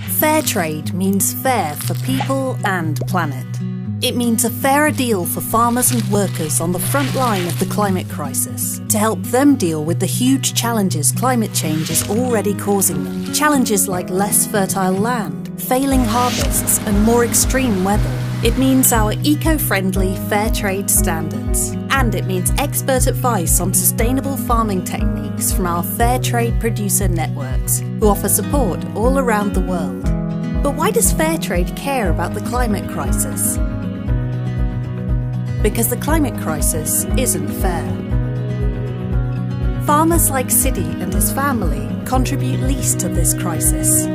Fair trade means fair for people and planet. It means a fairer deal for farmers and workers on the front line of the climate crisis, to help them deal with the huge challenges climate change is already causing them. Challenges like less fertile land, failing harvests and more extreme weather. It means our eco-friendly fair trade standards. And it means expert advice on sustainable farming techniques from our fair trade producer networks, who offer support all around the world. But why does fair trade care about the climate crisis? Because the climate crisis isn't fair. Farmers like Sidi and his family contribute least to this crisis.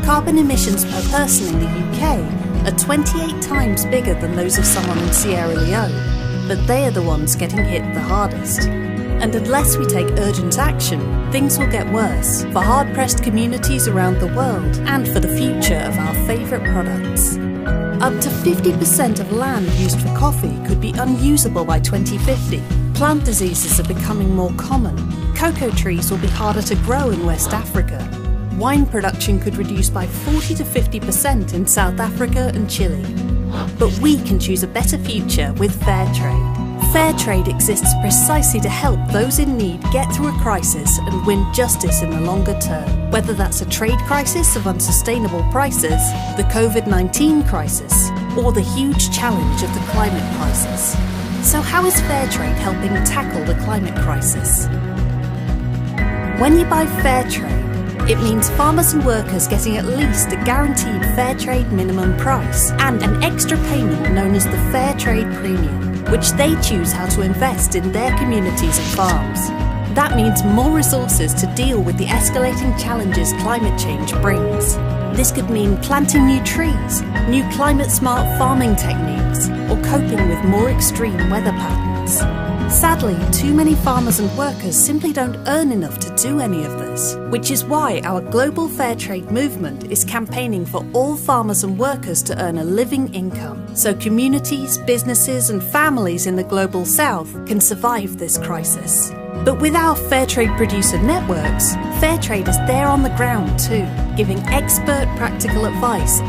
Carbon emissions per person in the UK are 28 times bigger than those of someone in Sierra Leone, but they are the ones getting hit the hardest. And unless we take urgent action, things will get worse for hard-pressed communities around the world and for the future of our favourite products. Up to 50% of land used for coffee could be unusable by 2050. Plant diseases are becoming more common. Cocoa trees will be harder to grow in West Africa. Wine production could reduce by 40 to 50% in South Africa and Chile. But we can choose a better future with fair trade. Fair trade exists precisely to help those in need get through a crisis and win justice in the longer term. Whether that's a trade crisis of unsustainable prices, the COVID-19 crisis, or the huge challenge of the climate crisis. So how is fair trade helping tackle the climate crisis? When you buy fair trade, it means farmers and workers getting at least a guaranteed fair trade minimum price and an extra payment known as the Fair Trade Premium, which they choose how to invest in their communities and farms. That means more resources to deal with the escalating challenges climate change brings. This could mean planting new trees, new climate-smart farming techniques, or coping with more extreme weather patterns. Sadly, too many farmers and workers simply don't earn enough to do any of this, which is why our global fair trade movement is campaigning for all farmers and workers to earn a living income, so communities, businesses and families in the global south can survive this crisis. But with our fair trade producer networks, fair trade is there on the ground too, giving expert practical advice.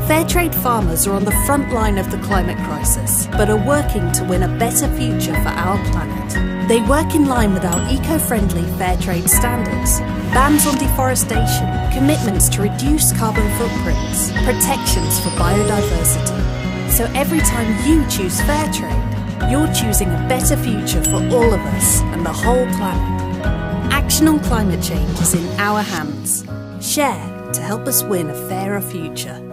Fair trade farmers are on the front line of the climate crisis, but are working to win a better future for our planet. They work in line with our eco-friendly fair trade standards, bans on deforestation, commitments to reduce carbon footprints, protections for biodiversity. So every time you choose fair trade, you're choosing a better future for all of us and the whole planet. Action on climate change is in our hands. Share to help us win a fairer future.